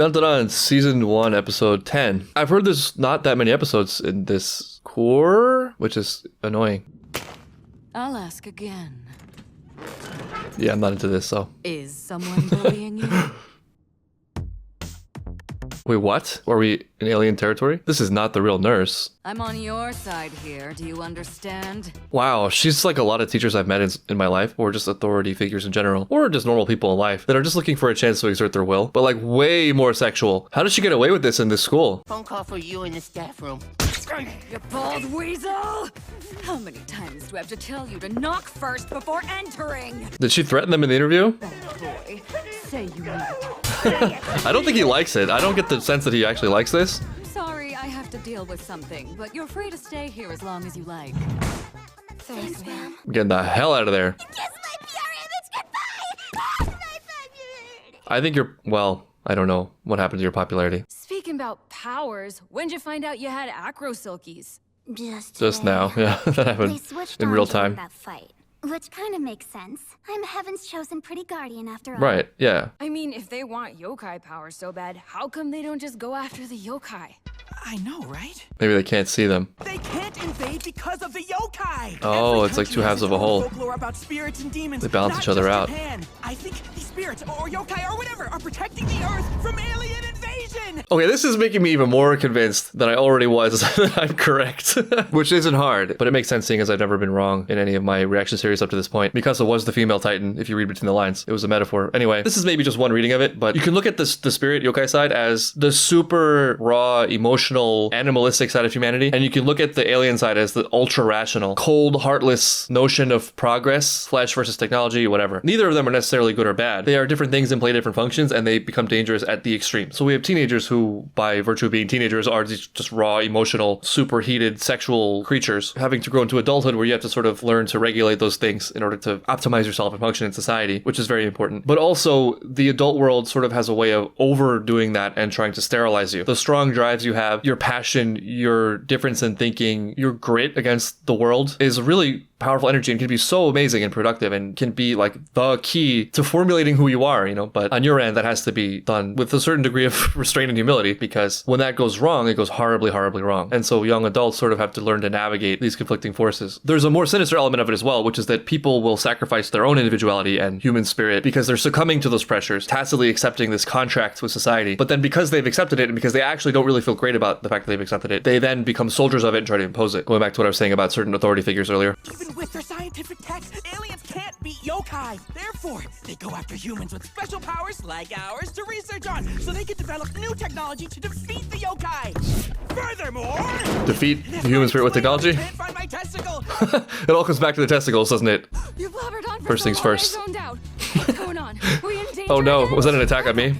DanDaDan Season 1, Episode 10. I've heard there's not that many episodes in this core, which is annoying. I'll ask again. Yeah, I'm not into this, so. Is someone bullying you? Wait, what? Are we in alien territory? This is not the real nurse. I'm on your side here, do you understand? Wow, she's like a lot of teachers I've met in my life, or just authority figures in general, or just normal people in life that are just looking for a chance to exert their will, but like way more sexual. How does she get away with this in this school? Phone call for you in the staff room. You bald weasel! How many times do I have to tell you to knock first before entering? Did she threaten them in the interview? Bad boy, say you mean it. I don't think he likes it. I don't get the sense that he actually likes this. Sorry, I have to deal with something, but you're free to stay here as long as you like. Thanks, ma'am. I'm getting the hell out of there. Kiss my PR image goodbye! My favorite! I think you're, well, I don't know what happened to your popularity. Speaking about powers, when'd you find out you had acro silkies? Just now, yeah, that happened in real time. That fight, which kind of makes sense. I'm Heaven's chosen pretty guardian after all. Right, yeah. I mean, if they want yokai powers so bad, how come they don't just go after the yokai? I know, right? Maybe they can't see them. They can't invade because of the yokai. Oh, Every it's like country two halves has of a its own whole. Folklore about spirits and demons. They balance not each other just out. Japan. I think these spirits or yokai or whatever are protecting the Earth from alien invasion. Okay, this is making me even more convinced than I already was that I'm correct. Which isn't hard, but it makes sense seeing as I've never been wrong in any of my reaction series up to this point. Mikasa was the female titan, if you read between the lines. It was a metaphor. Anyway, this is maybe just one reading of it, but you can look at this, the spirit yokai side as the super raw, emotional, animalistic side of humanity, and you can look at the alien side as the ultra rational, cold, heartless notion of progress, flesh versus technology, whatever. Neither of them are necessarily good or bad. They are different things and play different functions, and they become dangerous at the extreme. So we have teenagers who, by virtue of being teenagers, are these just raw, emotional, superheated, sexual creatures, having to grow into adulthood where you have to sort of learn to regulate those things in order to optimize yourself and function in society, which is very important. But also, the adult world sort of has a way of overdoing that and trying to sterilize you. The strong drives you have, your passion, your difference in thinking, your grit against the world is really powerful energy and can be so amazing and productive and can be like the key to formulating who you are, you know, but on your end that has to be done with a certain degree of restraint and humility, because when that goes wrong, it goes horribly, horribly wrong. And so young adults sort of have to learn to navigate these conflicting forces. There's a more sinister element of it as well, which is that people will sacrifice their own individuality and human spirit because they're succumbing to those pressures, tacitly accepting this contract with society. But then because they've accepted it and because they actually don't really feel great about the fact that they've accepted it, they then become soldiers of it and try to impose it. Going back to what I was saying about certain authority figures earlier. Even with their scientific tech, aliens can't beat yokai. Therefore, they go after humans with special powers like ours to research on, so they can develop new technology to defeat the yokai. Furthermore, Defeat the human spirit with technology? Can't find my testicle. It all comes back to the testicles, doesn't it? You blubbered on First things first. I zoned out. What's going on? We're in danger. Oh no, again? was that an attack on me?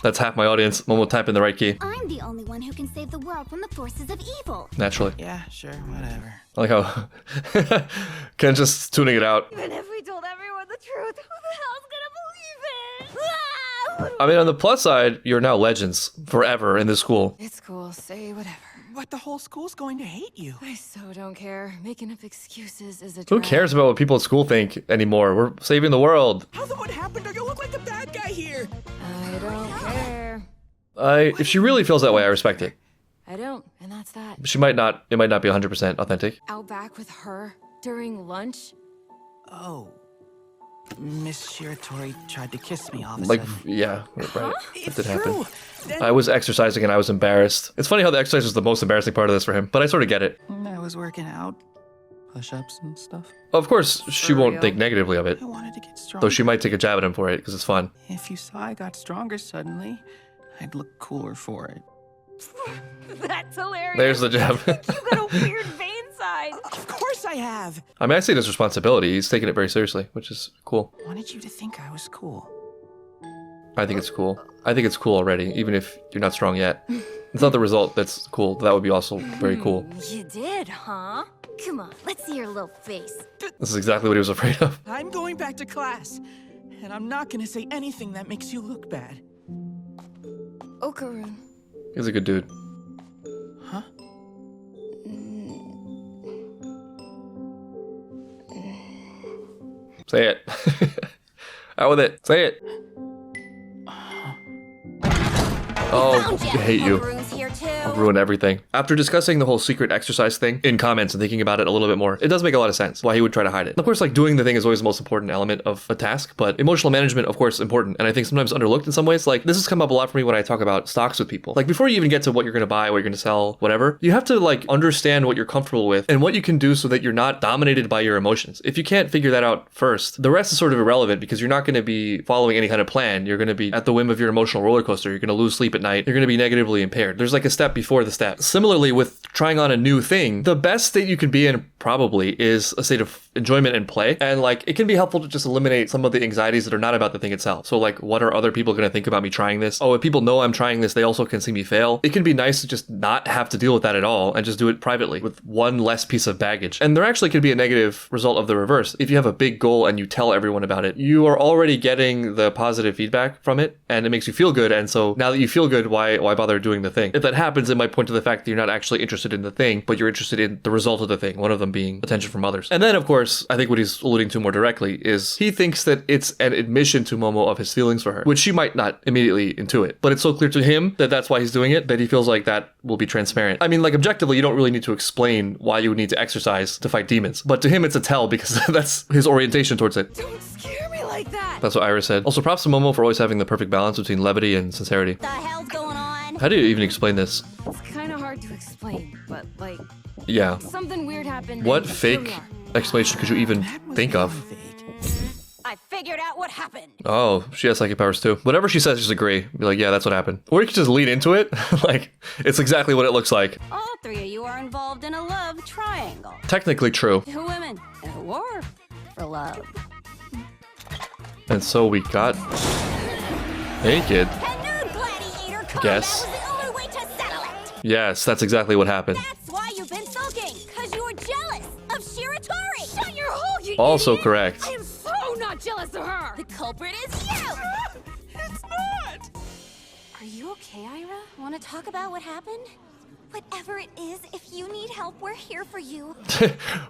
That's half my audience. One will type in the right key. I'm the only one who can save the world from the forces of evil. Naturally. Yeah, sure, whatever. I like how Ken's just tuning it out. Even if we told everyone the truth, who the hell's gonna believe it? I mean, on the plus side, you're now legends forever in this school. It's cool, say whatever. But the whole school's going to hate you. I so don't care. Making up excuses is a Who drag. cares about what people at school think anymore? We're saving the world. How's what happened? Or you look like the bad guy here. I don't care. If she really feels that way, I respect it. I don't, and that's that. She might not, it might not be 100% authentic. Out back with her during lunch? Oh. Miss Shiratori tried to kiss me all of a Like, sudden. yeah, right. That It's did happen. true. Then I was exercising and I was embarrassed. It's funny how the exercise was the most embarrassing part of this for him, but I sort of get it. I was working out, push-ups and stuff. Of course, she For won't real? think negatively of it, I wanted to get stronger. though she might take a jab at him for it because it's fun. If you saw I got stronger suddenly, I'd look cooler for it. That's hilarious. There's the jab. You got a weird vein side. Of course I have. I mean, I see it as responsibility. He's taking it very seriously, which is cool. Wanted you to think I was cool. I think it's cool. I think it's cool already, even if you're not strong yet. It's not the result that's cool. That would be also very cool. You did, huh? Come on, let's see your little face. This is exactly what he was afraid of. I'm going back to class, and I'm not gonna say anything that makes you look bad. Okarun. He's a good dude. Huh? Say it. Out with it. Say it. Oh, I hate you. Maroon's here too. I'll ruin everything. After discussing the whole secret exercise thing in comments and thinking about it a little bit more, it does make a lot of sense why he would try to hide it. Of course, like doing the thing is always the most important element of a task, but emotional management, of course, important. And I think sometimes underlooked in some ways. Like this has come up a lot for me when I talk about stocks with people. Like before you even get to what you're going to buy, what you're going to sell, whatever, you have to like understand what you're comfortable with and what you can do so that you're not dominated by your emotions. If you can't figure that out first, the rest is sort of irrelevant because you're not going to be following any kind of plan. You're going to be at the whim of your emotional roller coaster. You're going to lose sleep at night. You're going to be negatively impaired. There's like a step before the step. Similarly, with trying on a new thing, the best state you can be in probably is a state of enjoyment and play. And like, it can be helpful to just eliminate some of the anxieties that are not about the thing itself. So like, what are other people going to think about me trying this? Oh, if people know I'm trying this, they also can see me fail. It can be nice to just not have to deal with that at all and just do it privately with one less piece of baggage. And there actually could be a negative result of the reverse. If you have a big goal and you tell everyone about it, you are already getting the positive feedback from it and it makes you feel good. And so now that you feel good, why bother doing the thing? If that happens, it might point to the fact that you're not actually interested in the thing, but you're interested in the result of the thing, one of them being attention from others. And then, of course, I think what he's alluding to more directly is he thinks that it's an admission to Momo of his feelings for her, which she might not immediately intuit. But it's so clear to him that that's why he's doing it that he feels like that will be transparent. I mean, like objectively, you don't really need to explain why you would need to exercise to fight demons. But to him, it's a tell because that's his orientation towards it. Don't scare me like that. That's what Iris said. Also, props to Momo for always having the perfect balance between levity and sincerity. The hell's going on? How do you even explain this? It's kind of hard to explain, but like Yeah. something weird happened. What and fake here we are. explanation could you even think of? I figured out what happened. Oh, she has psychic powers too. Whatever she says, just agree. Be like, yeah, that's what happened. Or you could just lean into it. Like, it's exactly what it looks like. All three of you are involved in a love triangle. Technically true. Two women and a war for love. And so we got naked. Canoe gladiator code. Guess. That was the only way to settle it. Yes, that's exactly what happened. That's why you've been sulking. Because you were jealous of Shiratori. Shut your hole, you Also idiot. correct. I am so not jealous of her. The culprit is you. It's not! Are you okay, Ira? Want to talk about what happened? Whatever it is, if you need help, we're here for you.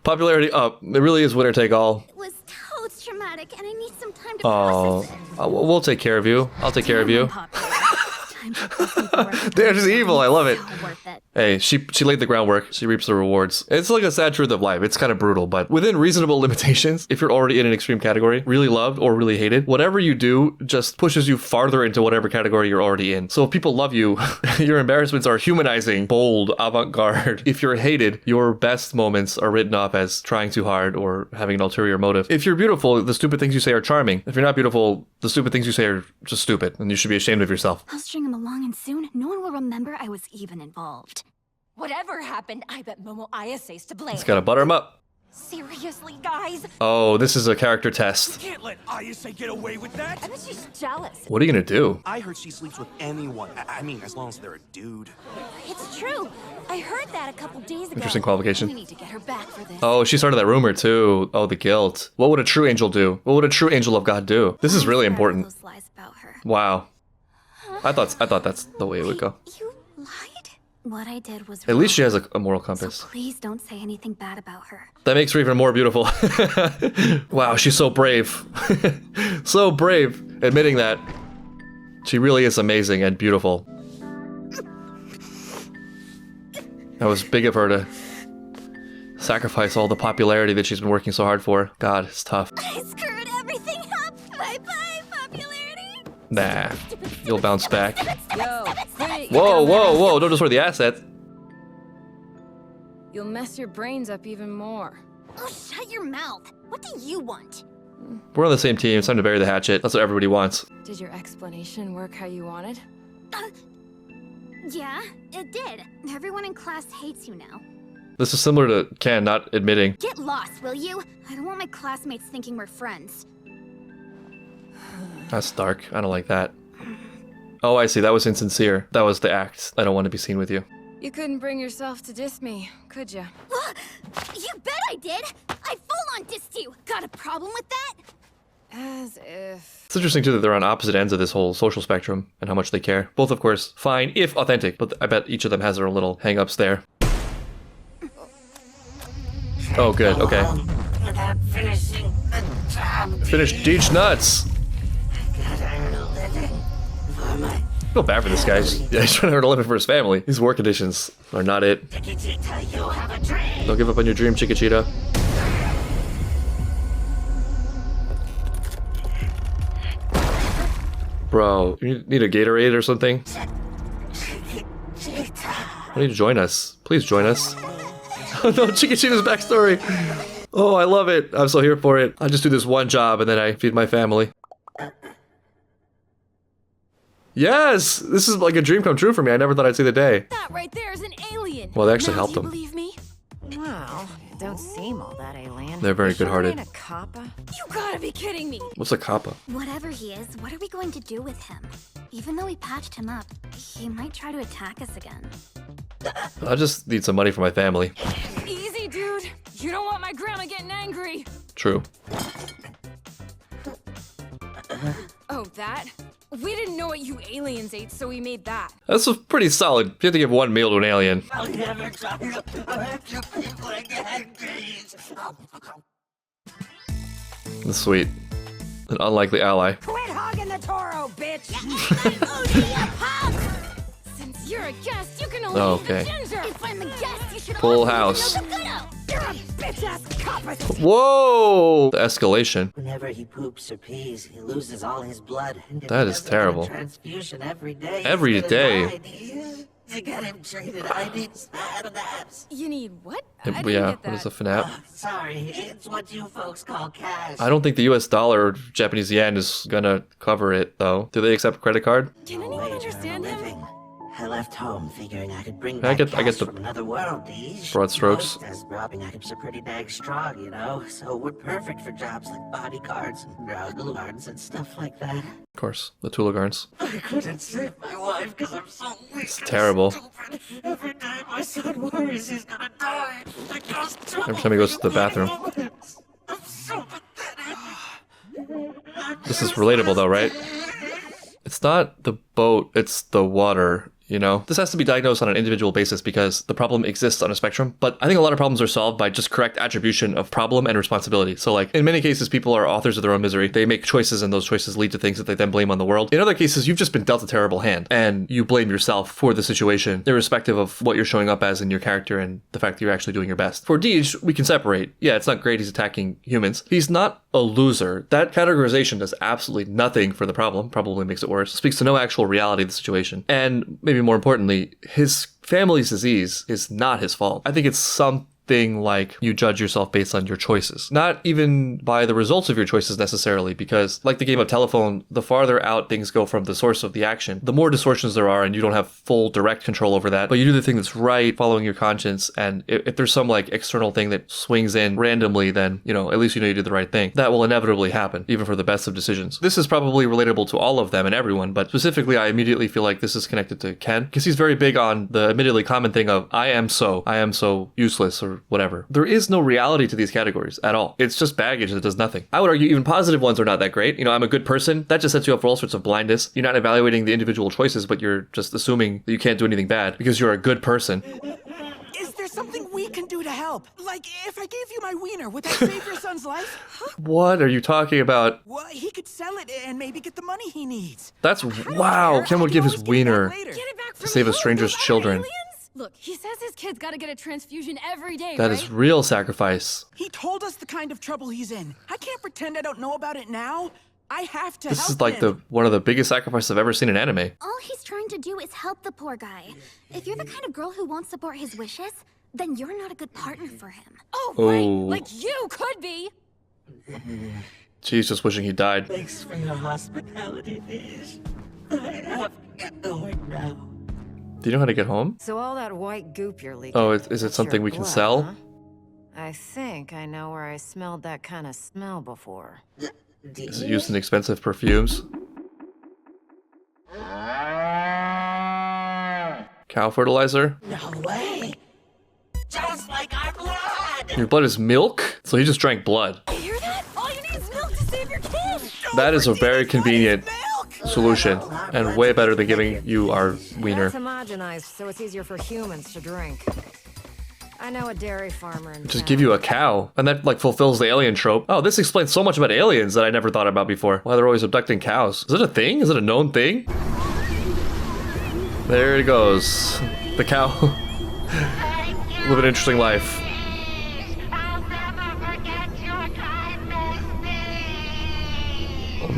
Popularity up. It really is winner take all. It was totes traumatic, and I need some time to Oh, process it. we'll take care of you. I'll take care of you. Time to process it. They're just evil. I love it. So worth it. Hey, she laid the groundwork. She reaps the rewards. It's like a sad truth of life. It's kind of brutal, but within reasonable limitations, if you're already in an extreme category, really loved or really hated, whatever you do just pushes you farther into whatever category you're already in. So if people love you, your embarrassments are humanizing, bold, avant-garde. If you're hated, your best moments are written off as trying too hard or having an ulterior motive. If you're beautiful, the stupid things you say are charming. If you're not beautiful, the stupid things you say are just stupid, and you should be ashamed of yourself. I'll string him along, and soon no one will remember I was even involved. Whatever happened, I bet Momo Ayase's to blame. It's gotta butter him up. Seriously, guys? Oh, this is a character test. Can't let Ayase get away with that! I bet she's jealous. What are you gonna do? I heard she sleeps with anyone. I mean, as long as they're a dude. It's true. I heard that a couple days ago. Interesting qualification. We need to get her back for this. Oh, she started that rumor too. Oh, the guilt. What would a true angel do? What would a true angel of God do? This is really important. Those lies about her. Wow. I thought that's the way it would go. You lied? What I did was At least she wrong. has a moral So compass. please don't say anything bad about her. That makes her even more beautiful. Wow, she's so brave. So brave, admitting that. She really is amazing and beautiful. That was big of her to sacrifice all the popularity that she's been working so hard for. God, it's tough. I screwed everything up. Bye-bye, popularity. Nah, you'll bounce back. Yo, quit it. Whoa, whoa, whoa, don't destroy the assets. You'll mess your brains up even more. Oh, shut your mouth. What do you want? We're on the same team. It's time to bury the hatchet. That's what everybody wants. Did your explanation work how you wanted? Yeah, it did. Everyone in class hates you now. This is similar to Ken not admitting. Get lost, will you? I don't want my classmates thinking we're friends. That's dark. I don't like that. Oh, I see. That was insincere. That was the act. I don't want to be seen with you. You couldn't bring yourself to diss me, could ya? You bet I did! I full-on dissed you! Got a problem with that? As if... It's interesting, too, that they're on opposite ends of this whole social spectrum and how much they care. Both, of course, fine, if authentic, but I bet each of them has their own little hang-ups there. Oh, good. Okay. Finish Deej nuts! feel bad for this guy. He's trying to earn a living for his family. These work conditions are not it. Don't give up on your dream, Chiquitita. Bro, you need a Gatorade or something? Why don't you join us? Please join us. Oh no, Chiquitita's backstory! Oh, I love it. I'm so here for it. I just do this one job and then I feed my family. Yes! This is like a dream come true for me. I never thought I'd see the day. That right there is an alien. Well, they actually Now, helped do you him. believe me? Well, don't seem all that alien. They're very You sure good-hearted. it ain't a coppa? You gotta be kidding me. What's a kappa? Whatever he is, what are we going to do with him? Even though we patched him up, he might try to attack us again. I just need some money for my family. Easy, dude. You don't want my grandma getting angry. True. Oh, that? We didn't know what you aliens ate, so we made that. That's a pretty solid. You have to give one meal to an alien. That's sweet. An unlikely ally. Quit hogging the Toro, bitch! Since you're a guest, you can only Oh, eat the okay. ginger! If I'm a guest, you should Full only house. eat the good-o. You're a bitch-ass copper! Whoa! The escalation. Whenever he poops or pees, he loses all his blood. And if That he is doesn't get a terrible. Transfusion every day. Every he's gonna day. die. To get him treated, I need snaps. You need what? Yeah, I didn't get that. what is a FNAP? Sorry, it's what you folks call cash. I don't think the US dollar or Japanese yen is gonna cover it, though. Do they accept credit card? Can No anyone wager on understand a him? living. I left home figuring I could bring I back get cash the from another world. These broad strokes. As robbing items are pretty dang strong, you know. So we're perfect for jobs like bodyguards and drug lords and stuff like that. Of course, the Tulagarns. I couldn't save my wife because I'm so weak. It's terrible. Every day my son worries he's gonna die. Every time he goes to the bathroom. I'm so pathetic. This is relatable though, right? It's not the boat, it's the water. You know, this has to be diagnosed on an individual basis because the problem exists on a spectrum. But I think a lot of problems are solved by just correct attribution of problem and responsibility. So like in many cases, people are authors of their own misery. They make choices and those choices lead to things that they then blame on the world. In other cases, you've just been dealt a terrible hand and you blame yourself for the situation, irrespective of what you're showing up as in your character and the fact that you're actually doing your best. For Deej, we can separate. Yeah, it's not great he's attacking humans. He's not a loser. That categorization does absolutely nothing for the problem, probably makes it worse. Speaks to no actual reality of the situation. And maybe more importantly, his family's disease is not his fault. I think it's something like you judge yourself based on your choices, not even by the results of your choices necessarily, because like the game of telephone, the farther out things go from the source of the action, the more distortions there are and you don't have full direct control over that, but you do the thing that's right, following your conscience, and if there's some like external thing that swings in randomly, then, you know, at least you know you did the right thing. That will inevitably happen, even for the best of decisions. This is probably relatable to all of them and everyone, but specifically I immediately feel like this is connected to Ken, because he's very big on the admittedly common thing of I am so useless or whatever. There is no reality to these categories at all. It's just baggage that does nothing. I would argue even positive ones are not that great. You know, I'm a good person. That just sets you up for all sorts of blindness. You're not evaluating the individual choices, but you're just assuming that you can't do anything bad because you're a good person. Is there something we can do to help? Like, if I gave you my wiener, would that save your son's life? What are you talking about? Well, he could sell it and maybe get the money he needs. That's wow. Ken would give his wiener Get it back to from save a who? stranger's Those other children. aliens? Look, he says his kid's gotta get a transfusion every day, That right? is real sacrifice. He told us the kind of trouble he's in. I can't pretend I don't know about it now. I have to This help is like him. one of the biggest sacrifices I've ever seen in anime. All he's trying to do is help the poor guy. If you're the kind of girl who won't support his wishes, then you're not a good partner for him. Oh, Oh. right. Like you could be. She's just wishing he died. Thanks for your hospitality, Fish. I have to get going now. Do you know how to get home? So all that white goop you're leaking. Oh, is it that's something your we can blood, sell? huh? I think I know where I smelled that kind of smell before. Is it used in expensive perfumes? Cow fertilizer? No way. Just like our blood. Your blood is milk? So he just drank blood. You hear that? All you need is milk to save your kid. That is a very convenient solution and way better than giving you our wiener. It's homogenized, so it's easier for humans to drink. I know a dairy farmer in Just town. give you a cow. And that like fulfills the alien trope. Oh, this explains so much about aliens that I never thought about before. Why they're always abducting cows. Is it a thing? Is it a known thing? There it goes. The cow. Live an interesting life.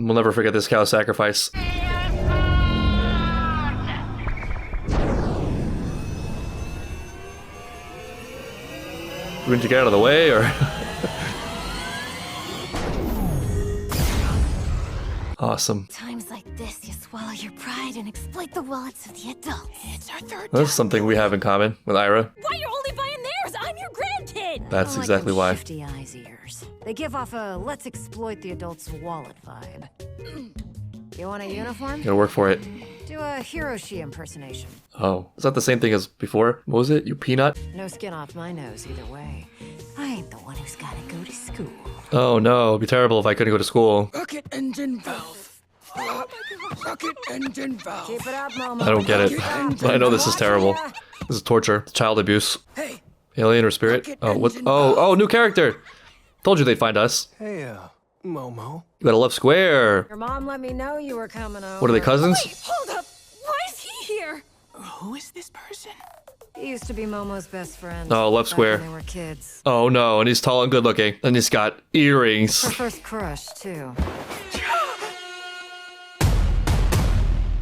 We'll never forget this cow sacrifice. We need to get out of the way, or? Awesome. Times like this, you swallow your pride and exploit the wallets of the adults. It's our third That's something we have in common with Ira. Why you're only buying theirs? I'm your grandkid! That's I like exactly them why. Shifty eyes ears. They give off a let's exploit the adult's wallet vibe. You want a uniform? Gotta work for it. Do a Hiroshi impersonation. Oh, is that the same thing as before? What was it? You peanut? No skin off my nose either way. I ain't the one who's gotta go to school. Oh no, it'd be terrible if I couldn't go to school. rocket engine valve. Rocket engine valve. Keep it up, Momo. I don't get it. But I know this is terrible. This is torture. It's child abuse. Hey, Alien or spirit? Oh, what? Oh, new character! Told you they'd find us. Hey, Momo. You got a left square. Your mom let me know you were coming over. What are they, cousins? Hold up! Why is he here? who is this person? He used to be Momo's best friend. Oh, left back square. when they were kids. Oh no, and he's tall and good looking. And he's got earrings. Her first crush, too.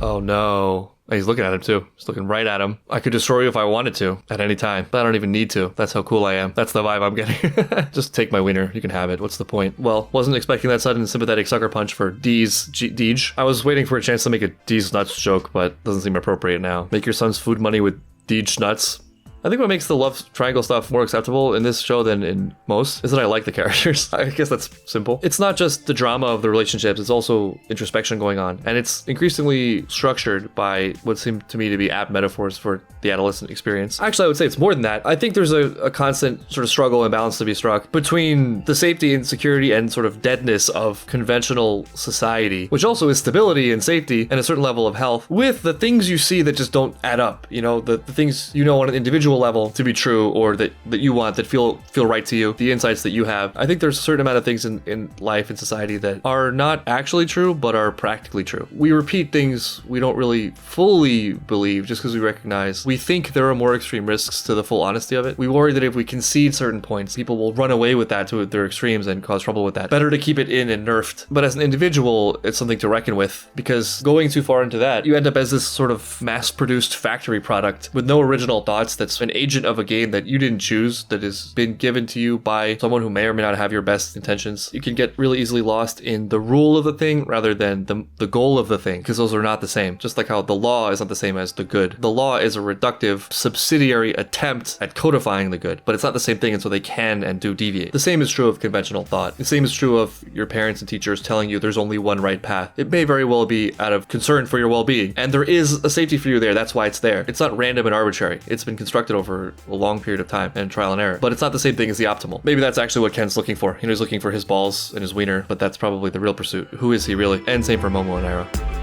Oh no. And he's looking at him too. He's looking right at him. I could destroy you if I wanted to, at any time. But I don't even need to. That's how cool I am. That's the vibe I'm getting. Just take my wiener. You can have it. What's the point? Well, wasn't expecting that sudden sympathetic sucker punch for Deej. I was waiting for a chance to make a Deej nuts joke, but doesn't seem appropriate now. Make your son's food money with Deej nuts. I think what makes the love triangle stuff more acceptable in this show than in most is that I like the characters. I guess that's simple. It's not just the drama of the relationships, it's also introspection going on. And it's increasingly structured by what seem to me to be apt metaphors for the adolescent experience. Actually, I would say it's more than that. I think there's a constant sort of struggle and balance to be struck between the safety and security and sort of deadness of conventional society, which also is stability and safety and a certain level of health, with the things you see that just don't add up. You know, the things you know on an individual level to be true, or that you want, that feel right to you, the insights that you have. I think there's a certain amount of things in life and society that are not actually true but are practically true. We repeat things we don't really fully believe just because we recognize we think there are more extreme risks to the full honesty of it. We worry that if we concede certain points, people will run away with that to their extremes and cause trouble with that. Better to keep it in and nerfed. But as an individual, it's something to reckon with, because going too far into that, you end up as this sort of mass-produced factory product with no original thoughts, that's an agent of a game that you didn't choose, that has been given to you by someone who may or may not have your best intentions. You can get really easily lost in the rule of the thing rather than the goal of the thing, because those are not the same. Just like how the law is not the same as the good. The law is a reductive, subsidiary attempt at codifying the good, but it's not the same thing, and so they can and do deviate. The same is true of conventional thought. The same is true of your parents and teachers telling you there's only one right path. It may very well be out of concern for your well-being, and there is a safety for you there. That's why it's there. It's not random and arbitrary. It's been constructed over a long period of time and trial and error, but it's not the same thing as the optimal. Maybe that's actually what Ken's looking for. You know, he's looking for his balls and his wiener, but that's probably the real pursuit. Who is he really? And same for Momo and Ira.